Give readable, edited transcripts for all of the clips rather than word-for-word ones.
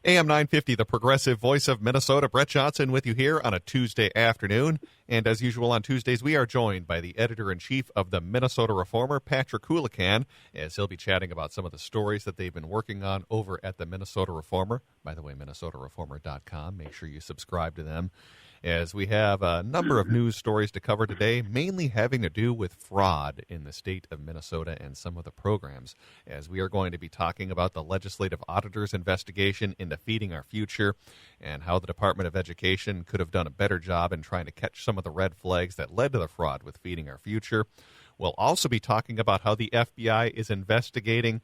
AM 950, the progressive voice of Minnesota. Brett Johnson with you here on a Tuesday afternoon. And as usual on Tuesdays, we are joined by the editor-in-chief of the Minnesota Reformer, Patrick Coolican, as he'll be chatting about some of the stories that they've been working on over at the Minnesota Reformer. By the way, minnesotareformer.com. Make sure you subscribe to them, as we have a number of news stories to cover today, mainly having to do with fraud in the state of Minnesota and some of the programs, as we are going to be talking about the legislative auditor's investigation into Feeding Our Future and how the Department of Education could have done a better job in trying to catch some of the red flags that led to the fraud with Feeding Our Future. We'll also be talking about how the FBI is investigating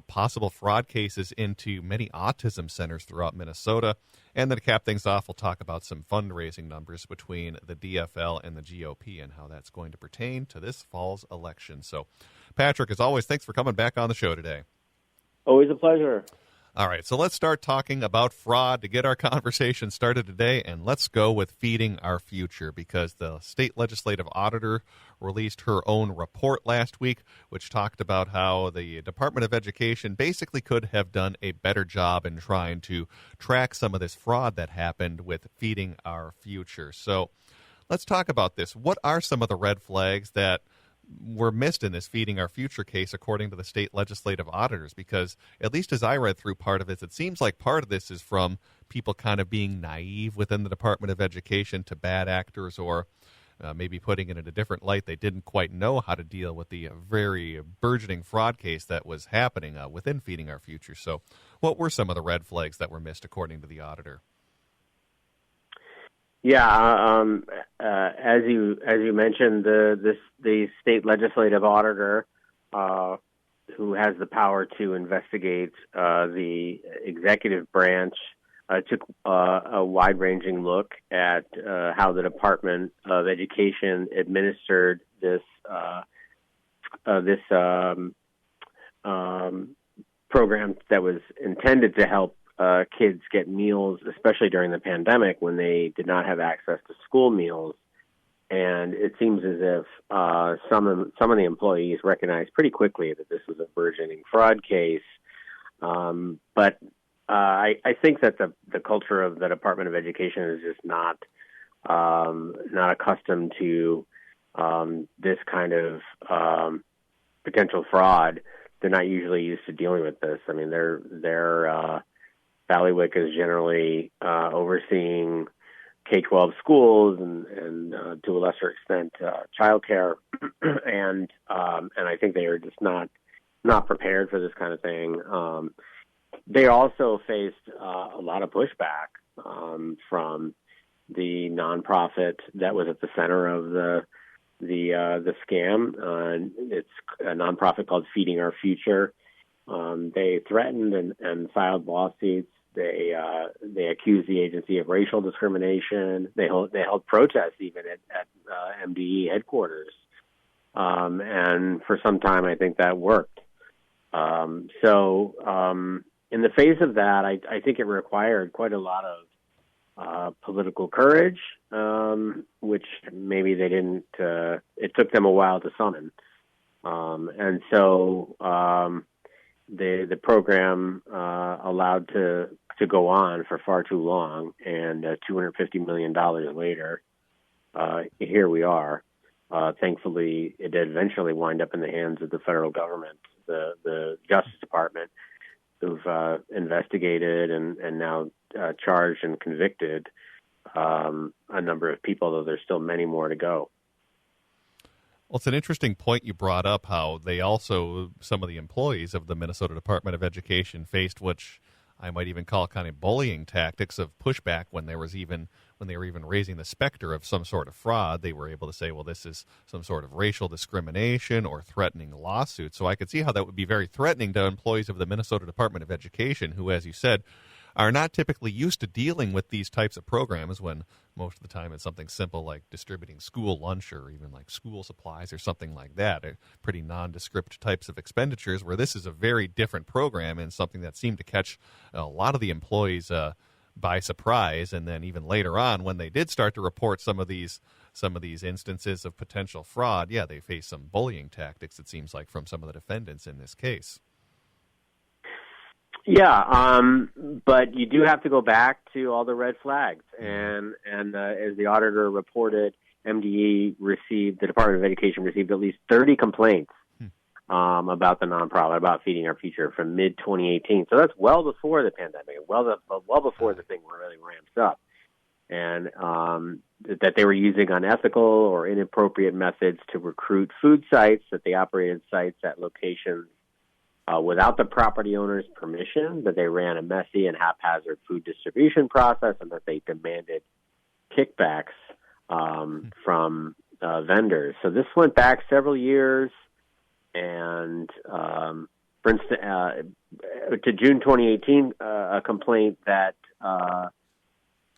possible fraud cases into many autism centers throughout Minnesota. And then to cap things off, we'll talk about some fundraising numbers between the DFL and the GOP and how that's going to pertain to this fall's election. So, Patrick, as always, thanks for coming back on the show today. Always a pleasure. All right, so let's start talking about fraud to get our conversation started today, and let's go with Feeding Our Future, because the state legislative auditor released her own report last week, which talked about how the Department of Education basically could have done a better job in trying to track some of this fraud that happened with Feeding Our Future. So let's talk about this. What are some of the red flags that were missed in this Feeding Our Future case, according to the state legislative auditors? Because at least as I read through part of it seems like part of this is from people kind of being naive within the Department of Education to bad actors, or maybe putting it in a different light. They didn't quite know how to deal with the very burgeoning fraud case that was happening within Feeding Our Future. So what were some of the red flags that were missed, according to the auditor? Yeah, as you mentioned, the state legislative auditor, who has the power to investigate the executive branch, took a wide-ranging look at how the Department of Education administered this program that was intended to help kids get meals, especially during the pandemic when they did not have access to school meals. And it seems as if some of the employees recognized pretty quickly that this was a burgeoning fraud case. But I think that the culture of the Department of Education is just not accustomed to this kind of potential fraud. They're not usually used to dealing with this. I mean, they're Ballywick is generally overseeing K-12 schools and to a lesser extent childcare, and I think they are just not prepared for this kind of thing. They also faced a lot of pushback from the nonprofit that was at the center of the scam. It's a nonprofit called Feeding Our Future. They threatened and filed lawsuits. They accused the agency of racial discrimination. They held protests even at MDE headquarters, and for some time I think that worked. So in the face of that, I think it required quite a lot of political courage, which maybe they didn't. It took them a while to summon, and so the program allowed to go on for far too long, and $250 million later, here we are. Thankfully, it did eventually wind up in the hands of the federal government, the Justice Department, who've investigated and now charged and convicted a number of people, though there's still many more to go. Well, it's an interesting point you brought up, how they also, some of the employees of the Minnesota Department of Education faced, which I might even call kind of bullying tactics of pushback when they were even raising the specter of some sort of fraud. They were able to say, well, this is some sort of racial discrimination or threatening lawsuit. So I could see how that would be very threatening to employees of the Minnesota Department of Education, who, as you said, are not typically used to dealing with these types of programs, when most of the time it's something simple like distributing school lunch or even like school supplies or something like that, pretty nondescript types of expenditures, where this is a very different program and something that seemed to catch a lot of the employees by surprise. And then even later on, when they did start to report some of these instances of potential fraud, they faced some bullying tactics, it seems like, from some of the defendants in this case. Yeah, but you do have to go back to all the red flags, and as the auditor reported, the Department of Education received at least 30 complaints about the nonprofit, about Feeding Our Future from mid 2018. So that's well before the pandemic, well before the thing really ramps up, and that they were using unethical or inappropriate methods to recruit food sites, that they operated sites at locations without the property owner's permission, that they ran a messy and haphazard food distribution process, and that they demanded kickbacks from vendors. So this went back several years, and for instance, to June 2018, a complaint that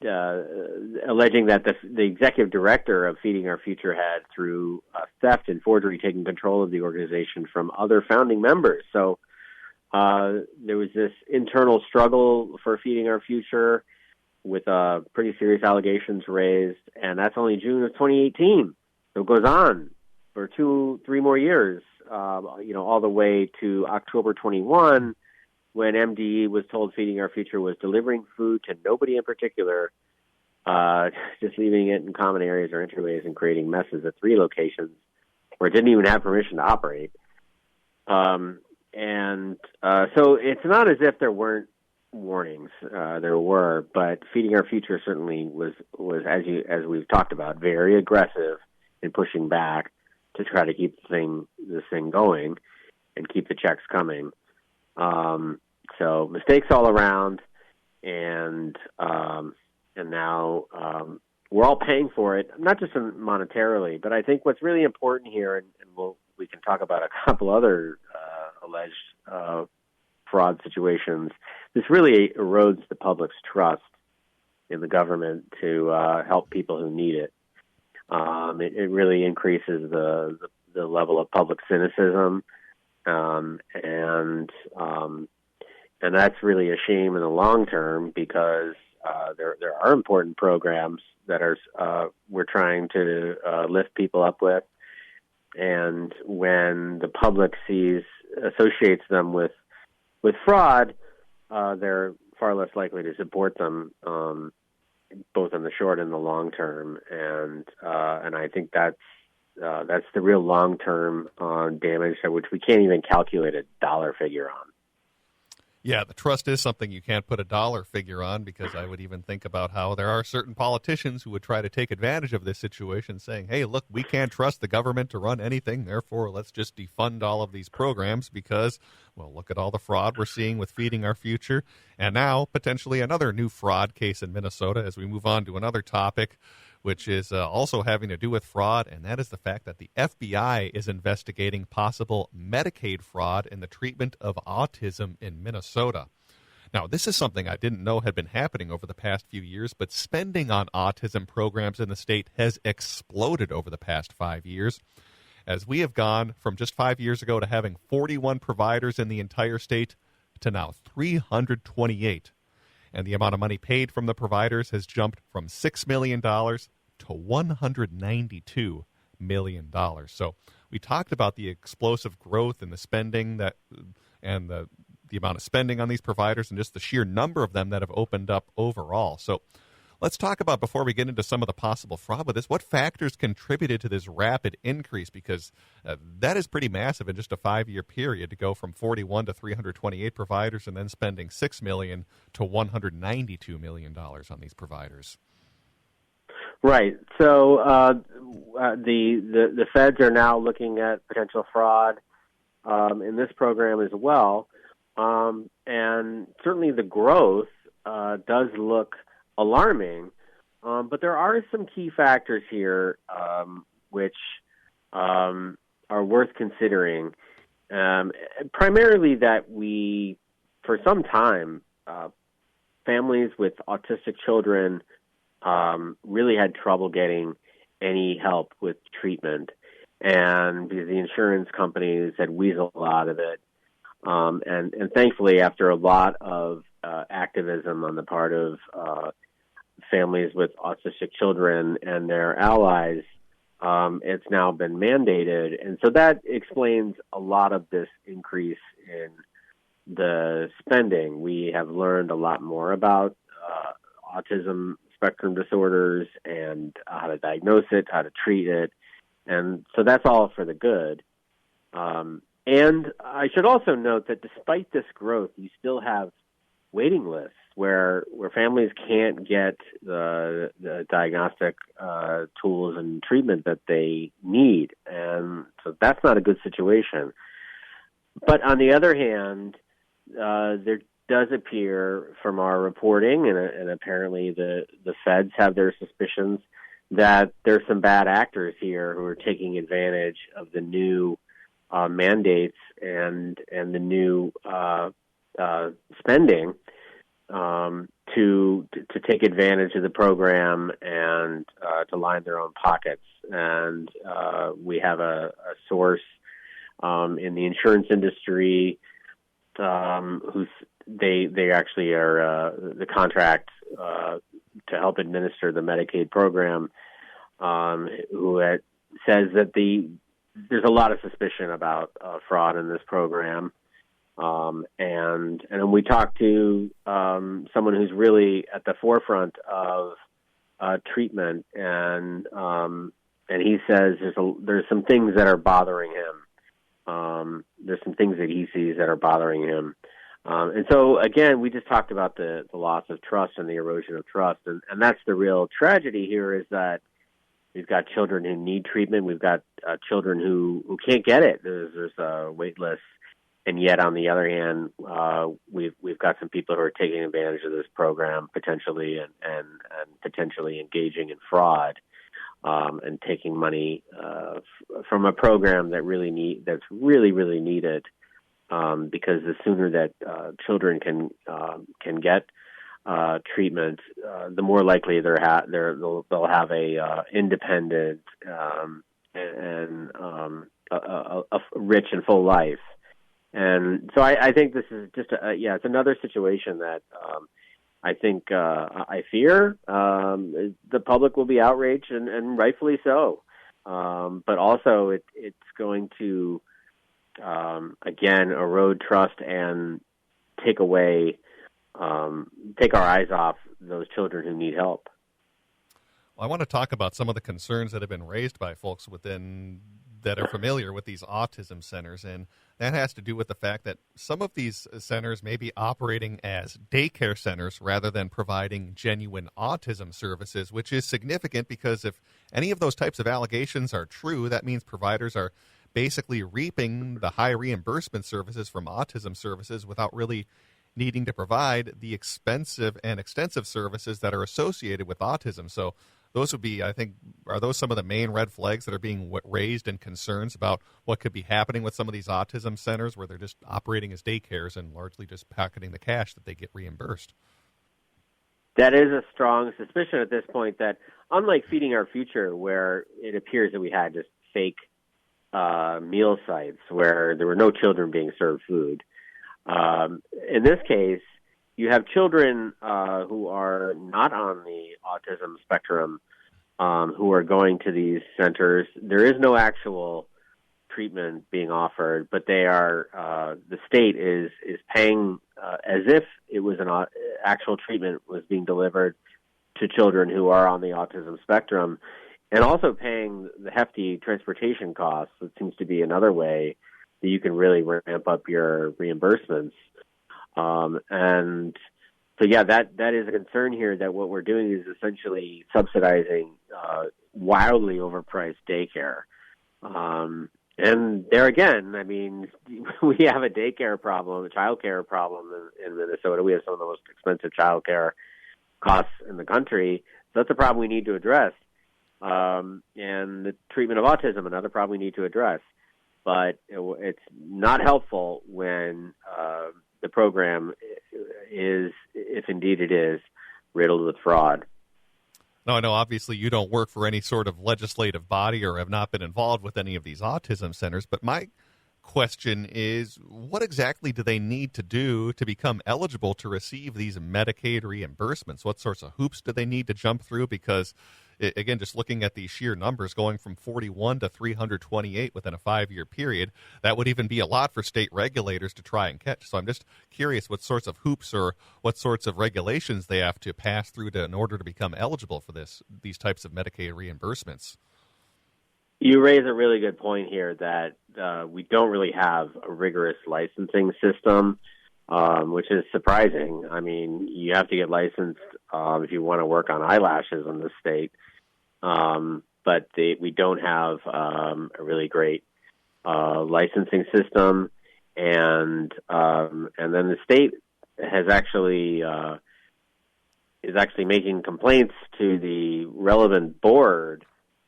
alleging that the executive director of Feeding Our Future had, through theft and forgery, taken control of the organization from other founding members. So there was this internal struggle for Feeding Our Future with pretty serious allegations raised, and that's only June of 2018. So it goes on for 2-3 more years, all the way to October 21, when MDE was told Feeding Our Future was delivering food to nobody in particular, just leaving it in common areas or entryways and creating messes at 3 locations where it didn't even have permission to operate. So it's not as if there weren't warnings. There were, but Feeding Our Future certainly was as we've talked about, very aggressive in pushing back to try to keep this thing going and keep the checks coming. So mistakes all around, and now we're all paying for it, not just monetarily, but I think what's really important here, and we can talk about a couple other alleged fraud situations. This really erodes the public's trust in the government to help people who need it. It really increases the level of public cynicism, and that's really a shame in the long term, because there are important programs that we're trying to lift people up with, and when the public associates them with fraud, they're far less likely to support them, both in the short and the long term, and I think that's the real long term damage, which we can't even calculate a dollar figure on. Yeah, the trust is something you can't put a dollar figure on, because I would even think about how there are certain politicians who would try to take advantage of this situation, saying, hey, look, we can't trust the government to run anything, therefore let's just defund all of these programs because, well, look at all the fraud we're seeing with Feeding Our Future. And now, potentially another new fraud case in Minnesota as we move on to another topic, which is also having to do with fraud, and that is the fact that the FBI is investigating possible Medicaid fraud in the treatment of autism in Minnesota. Now, this is something I didn't know had been happening over the past few years, but spending on autism programs in the state has exploded over the past 5 years, as we have gone from just 5 years ago to having 41 providers in the entire state to now 328. And the amount of money paid from the providers has jumped from $6 million to $192 million. So we talked about the explosive growth in the spending and the amount of spending on these providers and just the sheer number of them that have opened up overall. So let's talk about, before we get into some of the possible fraud with this, what factors contributed to this rapid increase, because that is pretty massive in just a 5-year period to go from 41 to 328 providers and then spending $6 million to $192 million on these providers. Right. So the feds are now looking at potential fraud in this program as well, and certainly the growth does look alarming, but there are some key factors here which are worth considering. Primarily that for some time, families with autistic children really had trouble getting any help with treatment, and the insurance companies had weaseled out of it. And thankfully, after a lot of activism on the part of families with autistic children and their allies, it's now been mandated. And so that explains a lot of this increase the spending. We have learned a lot more about autism spectrum disorders and how to diagnose it, how to treat it. And so that's all for the good. And I should also note that despite this growth, you still have waiting lists where families can't get the diagnostic tools and treatment that they need. And so that's not a good situation. But on the other hand, there does appear from our reporting, and apparently the feds have their suspicions, that there's some bad actors here who are taking advantage of the new mandates and the new spending to take advantage of the program and to line their own pockets. And we have a source in the insurance industry who's they actually are the contract to help administer the Medicaid program, who says that there's a lot of suspicion about fraud in this program. And we talked to someone who's really at the forefront of treatment, and he says there's some things that are bothering him. There's some things that he sees that are bothering him. And so, again, we just talked about the loss of trust and the erosion of trust. And that's the real tragedy here, is that we've got children who need treatment. We've got children who can't get it. There's a wait list. And yet, on the other hand, we've got some people who are taking advantage of this program potentially and potentially engaging in fraud and taking money from a program that's really needed. Because the sooner that children can get treatment, the more likely they'll have a independent and a rich and full life. And so I think this is just it's another situation that I think I fear the public will be outraged and rightfully so. But also it's going to again erode trust and take our eyes off those children who need help. Well, I want to talk about some of the concerns that have been raised by folks that are familiar with these autism centers, and that has to do with the fact that some of these centers may be operating as daycare centers rather than providing genuine autism services, which is significant because if any of those types of allegations are true, that means providers are basically reaping the high reimbursement services from autism services without really needing to provide the expensive and extensive services that are associated with autism. So those would be, I think, are those some of the main red flags that are being raised and concerns about what could be happening with some of these autism centers where they're just operating as daycares and largely just pocketing the cash that they get reimbursed? That is a strong suspicion at this point that, unlike Feeding Our Future, where it appears that we had just fake meal sites where there were no children being served food, in this case, you have children who are not on the autism spectrum who are going to these centers. There is no actual treatment being offered, but they are the state is paying as if it was an actual treatment was being delivered to children who are on the autism spectrum, and also paying the hefty transportation costs. It seems to be another way that you can really ramp up your reimbursements. And so, that is a concern here, that what we're doing is essentially subsidizing wildly overpriced daycare. And there again, I mean, we have a daycare problem, a child care problem in Minnesota. We have some of the most expensive child care costs in the country. So that's a problem we need to address. And the treatment of autism, another problem we need to address. But it's not helpful when the program is, if indeed it is, riddled with fraud. No, I know obviously you don't work for any sort of legislative body or have not been involved with any of these autism centers, but my question is, what exactly do they need to do to become eligible to receive these Medicaid reimbursements? What sorts of hoops do they need to jump through? Because again, just looking at the sheer numbers going from 41 to 328 within a 5-year period, that would even be a lot for state regulators to try and catch. So I'm just curious what sorts of hoops or what sorts of regulations they have to pass through in order to become eligible for these types of Medicaid reimbursements. You raise a really good point here that we don't really have a rigorous licensing system, which is surprising. I mean, you have to get licensed if you want to work on eyelashes in the state, but we don't have a really great licensing system, and then the state has is actually making complaints to the relevant board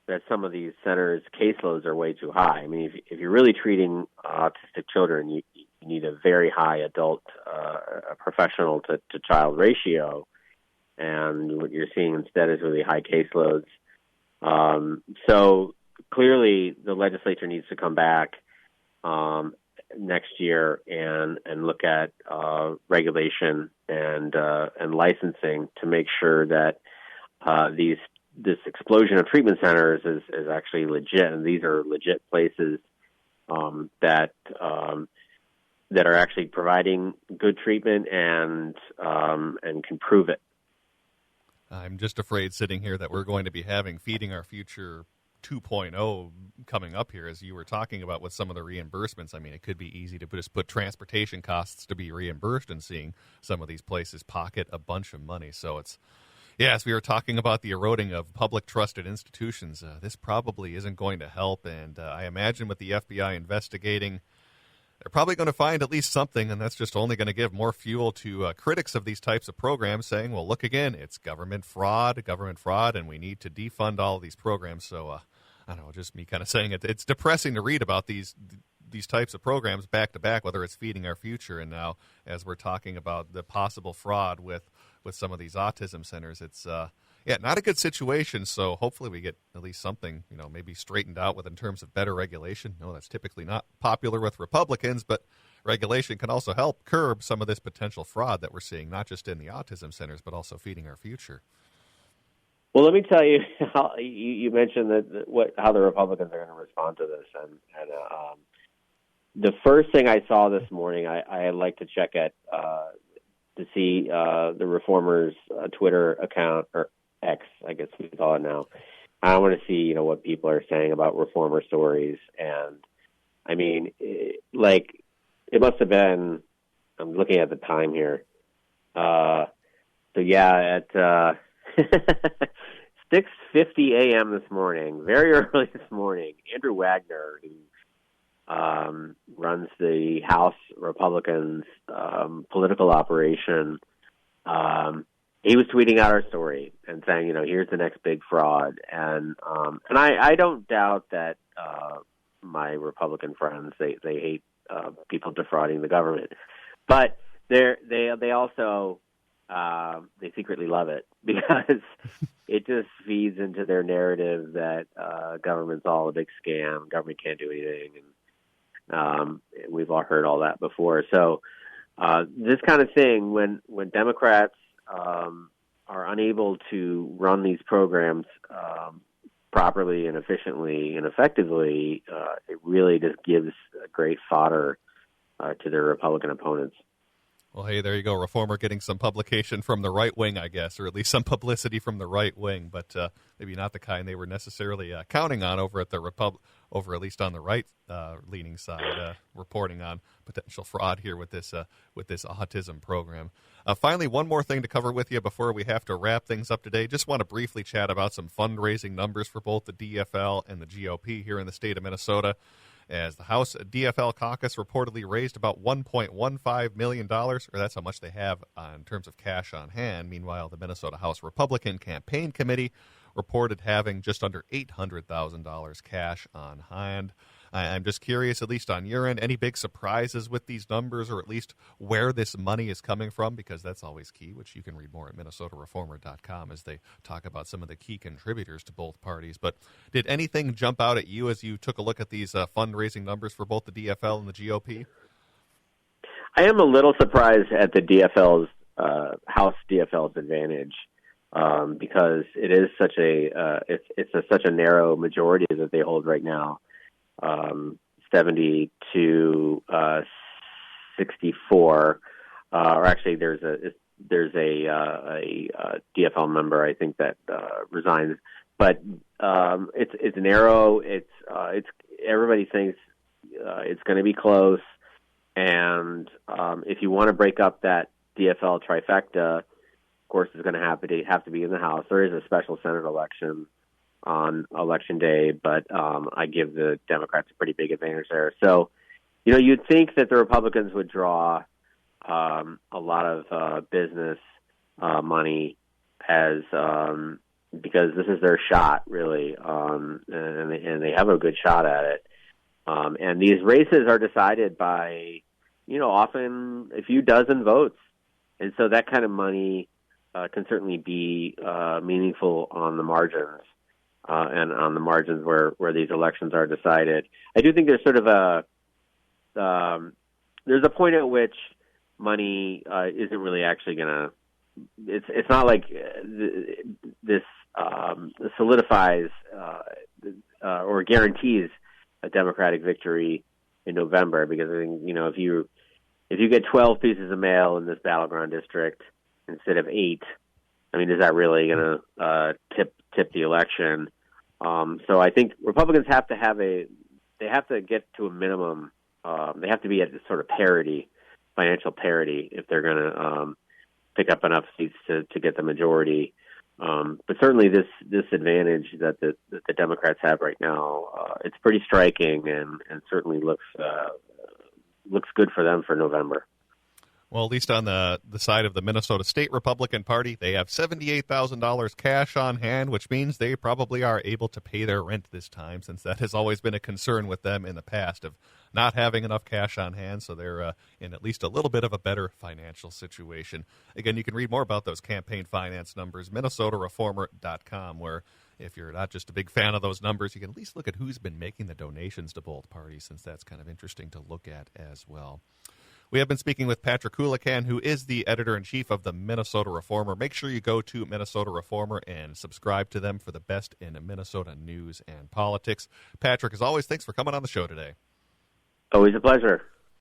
that some of these centers' caseloads are way too high. I mean, if you're really treating autistic children, you need a very high adult professional to child ratio, and what you're seeing instead is really high caseloads. So clearly, the legislature needs to come back next year and look at regulation and licensing to make sure that this explosion of treatment centers is actually legit, and these are legit places that are actually providing good treatment and can prove it. I'm just afraid sitting here that we're going to be having Feeding Our Future 2.0 coming up here, as you were talking about with some of the reimbursements. I mean, it could be easy to just put transportation costs to be reimbursed and seeing some of these places pocket a bunch of money. So yes, we were talking about the eroding of public trusted institutions. This probably isn't going to help, and I imagine with the FBI investigating, they're probably going to find at least something, and that's just only going to give more fuel to critics of these types of programs saying, well, look again, it's government fraud, and we need to defund all of these programs. So, I don't know, just me kind of saying it. It's depressing to read about these types of programs back to back, whether it's Feeding Our Future, and now as we're talking about the possible fraud with some of these autism centers, it's not a good situation. So hopefully we get at least something, maybe straightened out with in terms of better regulation. No, that's typically not popular with Republicans, but regulation can also help curb some of this potential fraud that we're seeing, not just in the autism centers, but also Feeding Our Future. Well, let me tell you how you mentioned how the Republicans are going to respond to this, and the first thing I saw this morning, I like to check at to see the Reformers' Twitter account, or X, I guess we call it now. I want to see, what people are saying about Reformer stories, and I mean, it must have been. I'm looking at the time here. At 6:50 a.m. this morning, very early this morning, Andrew Wagner, who runs the House Republicans political operation, he was tweeting out our story and saying, here's the next big fraud. And I don't doubt that my Republican friends, they hate people defrauding the government, but they also they secretly love it because it just feeds into their narrative that government's all a big scam, government can't do anything, and we've all heard all that before. So this kind of thing, when Democrats are unable to run these programs properly and efficiently and effectively, it really just gives great fodder to their Republican opponents. Well, hey, there you go. Reformer getting some publication from the right wing, I guess, or at least some publicity from the right wing, but maybe not the kind they were necessarily counting on over at over at least on the right leaning side, reporting on potential fraud here with this autism program. Finally, one more thing to cover with you before we have to wrap things up today. Just want to briefly chat about some fundraising numbers for both the DFL and the GOP here in the state of Minnesota, as the House DFL caucus reportedly raised about $1.15 million, or that's how much they have in terms of cash on hand. Meanwhile, the Minnesota House Republican Campaign Committee reported having just under $800,000 cash on hand. I'm just curious, at least on your end, any big surprises with these numbers, or at least where this money is coming from, because that's always key, which you can read more at minnesotareformer.com as they talk about some of the key contributors to both parties. But did anything jump out at you as you took a look at these fundraising numbers for both the DFL and the GOP? I am a little surprised at the DFL's House DFL's advantage. because it is such such a narrow majority that they hold right now, 70 to 64. Or actually, there's a DFL member, I think, that resigns. But it's narrow. It's everybody thinks it's going to be close, and if you want to break up that DFL trifecta, of course, it's going to have to be in the House. There is a special Senate election on Election Day, but I give the Democrats a pretty big advantage there. So, you'd think that the Republicans would draw a lot of business money as because this is their shot, really, and they have a good shot at it. And these races are decided by, often a few dozen votes, and so that kind of money can certainly be meaningful on the margins, and on the margins where these elections are decided. I do think there's sort of there's a point at which money isn't really actually going to. It's not like this solidifies or guarantees a Democratic victory in November, because I think if you get 12 pieces of mail in this battleground district instead of 8, I mean, is that really going to tip the election? So I think Republicans have to get to a minimum. They have to be at this sort of financial parity, if they're going to pick up enough seats to get the majority. But certainly this advantage that the Democrats have right now, it's pretty striking, and certainly looks good for them for November. Well, at least on the side of the Minnesota State Republican Party, they have $78,000 cash on hand, which means they probably are able to pay their rent this time, since that has always been a concern with them in the past of not having enough cash on hand. So they're in at least a little bit of a better financial situation. Again, you can read more about those campaign finance numbers, MinnesotaReformer.com, where if you're not just a big fan of those numbers, you can at least look at who's been making the donations to both parties, since that's kind of interesting to look at as well. We have been speaking with Patrick Coolican, who is the editor-in-chief of the Minnesota Reformer. Make sure you go to Minnesota Reformer and subscribe to them for the best in Minnesota news and politics. Patrick, as always, thanks for coming on the show today. Always a pleasure.